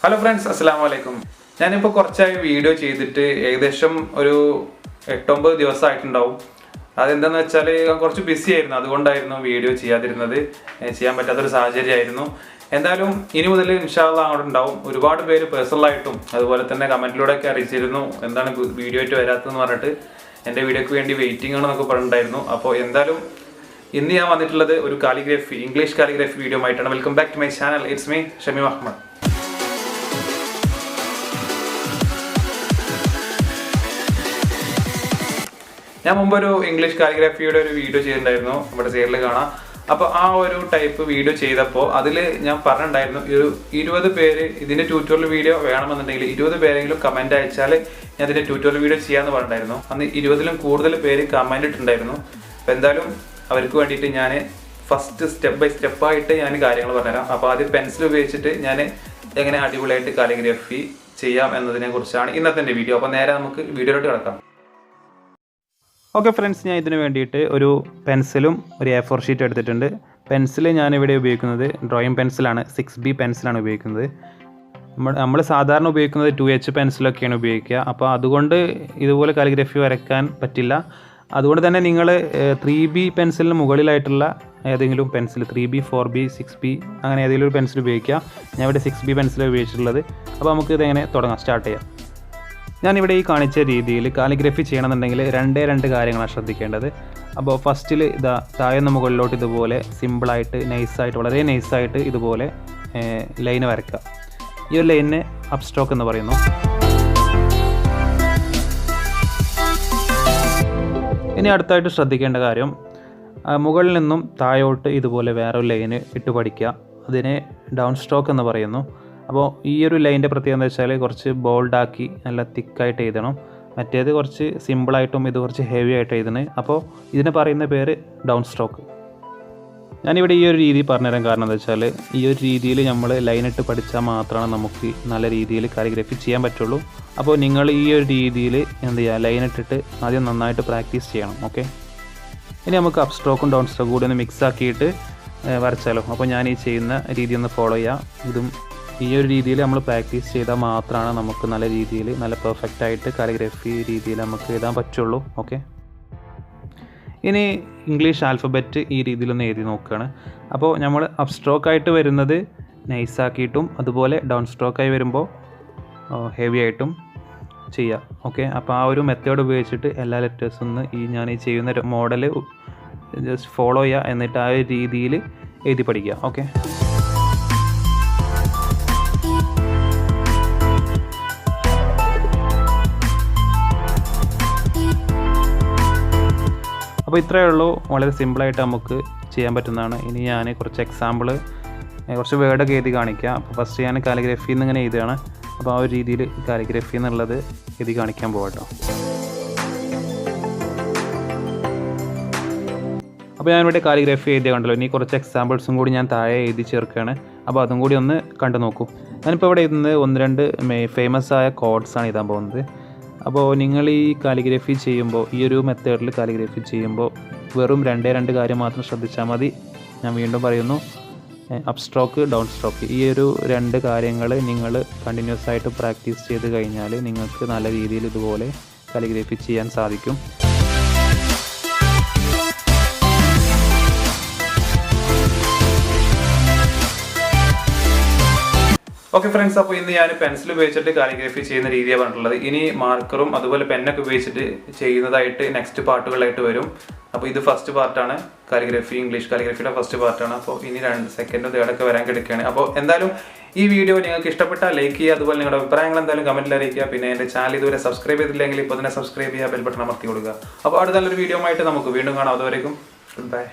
Hello friends, അസ്സലാമു അലൈക്കും. ഞാനിപ്പോൾ കുറച്ചായി വീഡിയോ ചെയ്തിട്ട് ഏകദേശം ഒരു 8-9 ദിവസമായിട്ടുണ്ടാവും. അതെന്താണെന്ന് വെച്ചാൽ കുറച്ച് ബിസി ആയിരുന്നു, അതുകൊണ്ടായിരുന്നു വീഡിയോ ചെയ്യാതിരുന്നത്. ചെയ്യാൻ പറ്റാത്തൊരു സാഹചര്യമായിരുന്നു. എന്തായാലും ഇനി മുതൽ ഇൻഷാ അല്ലാഹ് അങ്ങോട്ട് ഉണ്ടാവും. ഒരുപാട് പേര് പേഴ്സണലായിട്ടും അതുപോലെ തന്നെ കമൻറ്റിലൂടെയൊക്കെ അറിയിച്ചിരുന്നു എന്താണ് വീഡിയോ ആയിട്ട് വരാത്തതെന്ന് പറഞ്ഞിട്ട്. എൻ്റെ വീഡിയോക്ക് വേണ്ടി വെയിറ്റിംഗ് ആണെന്നൊക്കെ പറഞ്ഞിട്ടുണ്ടായിരുന്നു. അപ്പോൾ എന്തായാലും ഇന്ന് ഞാൻ വന്നിട്ടുള്ളത് ഒരു കാലിഗ്രഫി, ഇംഗ്ലീഷ് കാലിഗ്രഫി വീഡിയോ ആയിട്ടാണ്. Welcome back to my channel. It's me Shameem Ahmed. ഞാൻ മുമ്പൊരു ഇംഗ്ലീഷ് കാലിഗ്രഫിയുടെ ഒരു വീഡിയോ ചെയ്തിട്ടുണ്ടായിരുന്നു, ഇവിടെ സൈഡിൽ കാണാം. അപ്പോൾ ആ ഒരു ടൈപ്പ് വീഡിയോ ചെയ്തപ്പോൾ അതിൽ ഞാൻ പറഞ്ഞിട്ടുണ്ടായിരുന്നു ഒരു 20 പേര് ഇതിൻ്റെ ട്യൂട്ടോറിയൽ വീഡിയോ വേണമെന്നുണ്ടെങ്കിൽ 20 പേരെങ്കിലും കമൻറ്റ് അയച്ചാൽ ഞാൻ ഇതിൻ്റെ ട്യൂട്ടോറിയൽ വീഡിയോ ചെയ്യാമെന്ന് പറഞ്ഞിട്ടുണ്ടായിരുന്നു. അന്ന് 20ലും കൂടുതൽ പേര് കമൻറ്റ് ഇട്ടിട്ടുണ്ടായിരുന്നു. അപ്പോൾ എന്തായാലും അവർക്ക് വേണ്ടിയിട്ട് ഞാൻ ഫസ്റ്റ് സ്റ്റെപ്പ് ബൈ സ്റ്റെപ്പായിട്ട് ഞാൻ കാര്യങ്ങൾ പറഞ്ഞുതരാം. അപ്പോൾ ആദ്യം പെൻസിൽ ഉപയോഗിച്ചിട്ട് ഞാൻ എങ്ങനെ അടിപൊളിയായിട്ട് കാലിഗ്രഫി ചെയ്യാം എന്നതിനെ കുറിച്ചാണ് ഇന്നത്തെ എൻ്റെ വീഡിയോ. അപ്പോൾ നേരെ നമുക്ക് വീഡിയോയിലോട്ട് കിടക്കാം. ഓക്കെ ഫ്രണ്ട്സ്, ഞാൻ ഇതിന് വേണ്ടിയിട്ട് ഒരു പെൻസിലും ഒരു A4 ഷീറ്റ് എടുത്തിട്ടുണ്ട്. പെൻസിൽ ഞാനിവിടെ ഉപയോഗിക്കുന്നത് ഡ്രോയിങ് പെൻസിലാണ്, 6B പെൻസിലാണ് ഉപയോഗിക്കുന്നത്. നമ്മൾ സാധാരണ ഉപയോഗിക്കുന്നത് 2H പെൻസിലൊക്കെയാണ് ഉപയോഗിക്കുക. അപ്പോൾ അതുകൊണ്ട് ഇതുപോലെ കാലിഗ്രഫി വരയ്ക്കാൻ പറ്റില്ല. അതുകൊണ്ട് തന്നെ നിങ്ങൾ 3B പെൻസിലിന് മുകളിലായിട്ടുള്ള ഏതെങ്കിലും പെൻസിൽ 3B, 4B, 6B അങ്ങനെ ഏതെങ്കിലും ഒരു പെൻസിൽ ഉപയോഗിക്കുക. ഞാൻ ഇവിടെ 6B പെൻസിലാണ് ഉപയോഗിച്ചിട്ടുള്ളത്. അപ്പോൾ നമുക്ക് ഇതെങ്ങനെ തുടങ്ങാം, സ്റ്റാർട്ട് ചെയ്യാം. ഞാനിവിടെ ഈ കാണിച്ച രീതിയിൽ കാലിഗ്രഫി ചെയ്യണമെന്നുണ്ടെങ്കിൽ രണ്ട് കാര്യങ്ങളാണ് ശ്രദ്ധിക്കേണ്ടത്. അപ്പോൾ ഫസ്റ്റിൽ ഇതാ താഴ്ന്ന മുകളിലോട്ട് ഇതുപോലെ സിമ്പിളായിട്ട് നൈസായിട്ട് വളരെ നൈസായിട്ട് ഇതുപോലെ ലൈന് വരയ്ക്കുക. ഈ ഒരു ലൈനിനെ അപ്സ്ട്രോക്ക് എന്ന് പറയുന്നു. ഇനി അടുത്തായിട്ട് ശ്രദ്ധിക്കേണ്ട കാര്യം, മുകളിൽ നിന്നും താഴോട്ട് ഇതുപോലെ വേറൊരു ലൈന് ഇട്ട് പഠിക്കുക. അതിനെ ഡൗൺ സ്ട്രോക്ക് എന്ന് പറയുന്നു. അപ്പോൾ ഈ ഒരു ലൈൻ്റെ പ്രത്യേകത എന്താ വെച്ചാൽ കുറച്ച് ബോൾഡാക്കി നല്ല തിക്കായിട്ട് എഴുതണം. മറ്റേത് കുറച്ച് സിമ്പിളായിട്ടും ഇത് കുറച്ച് ഹെവി ആയിട്ട് എഴുതുന്നത്. അപ്പോൾ ഇതിന് പറയുന്ന പേര് ഡൗൺ സ്ട്രോക്ക്. ഞാനിവിടെ ഈ ഒരു രീതി പറഞ്ഞുതരാൻ കാരണം എന്താ വെച്ചാൽ ഈ ഒരു രീതിയിൽ നമ്മൾ ലൈനിട്ട് പഠിച്ചാൽ മാത്രമാണ് നമുക്ക് നല്ല രീതിയിൽ കാലിഗ്രഫി ചെയ്യാൻ പറ്റുള്ളൂ. അപ്പോൾ നിങ്ങൾ ഈ ഒരു രീതിയിൽ എന്ത് ചെയ്യുക, ലൈനിട്ടിട്ട് ആദ്യം നന്നായിട്ട് പ്രാക്ടീസ് ചെയ്യണം. ഓക്കെ, ഇനി നമുക്ക് അപ്പ് സ്ട്രോക്കും ഡൗൺ സ്ട്രോക്കും കൂടി ഒന്ന് മിക്സ് ആക്കിയിട്ട് വരച്ചാലോ. അപ്പോൾ ഞാൻ ഈ ചെയ്യുന്ന രീതി ഒന്ന് ഫോളോ ചെയ്യുക. ഇതും ഈ ഒരു രീതിയിൽ നമ്മൾ പ്രാക്ടീസ് ചെയ്താൽ മാത്രമാണ് നമുക്ക് നല്ല രീതിയിൽ നല്ല പെർഫെക്റ്റായിട്ട് കാലിഗ്രഫി രീതിയിൽ നമുക്ക് എഴുതാൻ പറ്റുള്ളൂ. ഓക്കെ, ഇനി ഇംഗ്ലീഷ് ആൽഫബറ്റ് ഈ രീതിയിലൊന്ന് എഴുതി നോക്കുകയാണ്. അപ്പോൾ നമ്മൾ അപ്പ് സ്ട്രോക്കായിട്ട് വരുന്നത് നൈസാക്കിയിട്ടും അതുപോലെ ഡൗൺ സ്ട്രോക്കായി വരുമ്പോൾ ഹെവി ആയിട്ടും ചെയ്യുക. ഓക്കെ, അപ്പോൾ ആ ഒരു മെത്തേഡ് ഉപയോഗിച്ചിട്ട് എല്ലാ ലെറ്റേഴ്സും ഞാൻ ഈ ചെയ്യുന്ന മോഡൽ ജസ്റ്റ് ഫോളോ ചെയ്യുക. എന്നിട്ട് ആ ഒരു രീതിയിൽ എഴുതി പഠിക്കുക. ഓക്കെ, അപ്പോൾ ഇത്രയേ ഉള്ളൂ, വളരെ സിമ്പിളായിട്ട് നമുക്ക് ചെയ്യാൻ പറ്റുന്നതാണ്. ഇനി ഞാൻ കുറച്ച് എക്സാമ്പിൾ, കുറച്ച് വേർഡൊക്കെ എഴുതി കാണിക്കാം. അപ്പോൾ ഫസ്റ്റ് ഞാൻ കാലിഗ്രഫി എന്നിങ്ങനെ എഴുതുകയാണ്. അപ്പോൾ ആ ഒരു രീതിയിൽ കാലിഗ്രഫി എന്നുള്ളത് എഴുതി കാണിക്കാൻ പോകട്ടോ. അപ്പോൾ ഞാനിവിടെ കാലിഗ്രഫി എഴുതി കണ്ടല്ലോ. ഇനി കുറച്ച് എക്സാമ്പിൾസും കൂടി ഞാൻ താഴെ എഴുതി ചേർക്കുകയാണ്. അപ്പോൾ അതും കൂടി ഒന്ന് കണ്ടു നോക്കൂ. ഞാനിപ്പോൾ ഇവിടെ എഴുതുന്നത് 1-2 ഫേമസ് ആയ കോഡ്സാണ് എഴുതാൻ പോകുന്നത്. അപ്പോൾ നിങ്ങൾ ഈ കാലിഗ്രഫി ചെയ്യുമ്പോൾ, ഈ ഒരു മെത്തേഡിൽ കാലിഗ്രഫി ചെയ്യുമ്പോൾ വെറും 2 കാര്യം മാത്രം ശ്രദ്ധിച്ചാൽ മതി. ഞാൻ വീണ്ടും പറയുന്നു, അപ്പ് സ്ട്രോക്ക് ഡൗൺ സ്ട്രോക്ക്, ഈ ഒരു 2 കാര്യങ്ങൾ നിങ്ങൾ കണ്ടിന്യൂസ് ആയിട്ട് പ്രാക്ടീസ് ചെയ്ത് കഴിഞ്ഞാൽ നിങ്ങൾക്ക് നല്ല രീതിയിൽ ഇതുപോലെ കാലിഗ്രഫി ചെയ്യാൻ സാധിക്കും. ഓക്കെ ഫ്രണ്ട്സ്, അപ്പോൾ ഇന്ന് ഞാൻ പെൻസിൽ ഉപയോഗിച്ചിട്ട് കാലിഗ്രഫി ചെയ്യുന്ന രീതിയാണ് പറഞ്ഞിട്ടുള്ളത്. ഇനി മാർക്കറും അതുപോലെ പെന്നൊക്കെ ഉപയോഗിച്ചിട്ട് ചെയ്യുന്നതായിട്ട് നെക്സ്റ്റ് പാർട്ടുകളായിട്ട് വരും. അപ്പോൾ ഇത് ഫസ്റ്റ് പാർട്ടാണ് കാലിഗ്രഫി, ഇംഗ്ലീഷ് കാലിഗ്രഫിയുടെ ഫസ്റ്റ് പാർട്ടാണ്. അപ്പോൾ ഇനി 2 സെക്കൻഡും തേർഡൊക്കെ വരാൻ കിടക്കുകയാണ്. അപ്പോൾ എന്തായാലും ഈ വീഡിയോ നിങ്ങൾക്ക് ഇഷ്ടപ്പെട്ടാൽ ലൈക്ക് ചെയ്യുക, അതുപോലെ നിങ്ങളുടെ അഭിപ്രായങ്ങൾ എന്തായാലും കമൻറ്റിൽ അറിയിക്കുക. പിന്നെ എൻ്റെ ചാനൽ ഇതുവരെ സബ്സ്ക്രൈബ് ചെയ്തില്ലെങ്കിൽ ഇപ്പോൾ തന്നെ സബ്സ്ക്രൈബ് ചെയ്യുക, ബെൽ ബട്ടൺ അമർത്തി കൊടുക്കുക. അപ്പോൾ അടുത്ത നല്ലൊരു വീഡിയോ ആയിട്ട് നമുക്ക് വീണ്ടും കാണാം. അതുവരേക്കും ഗുഡ് ബൈ.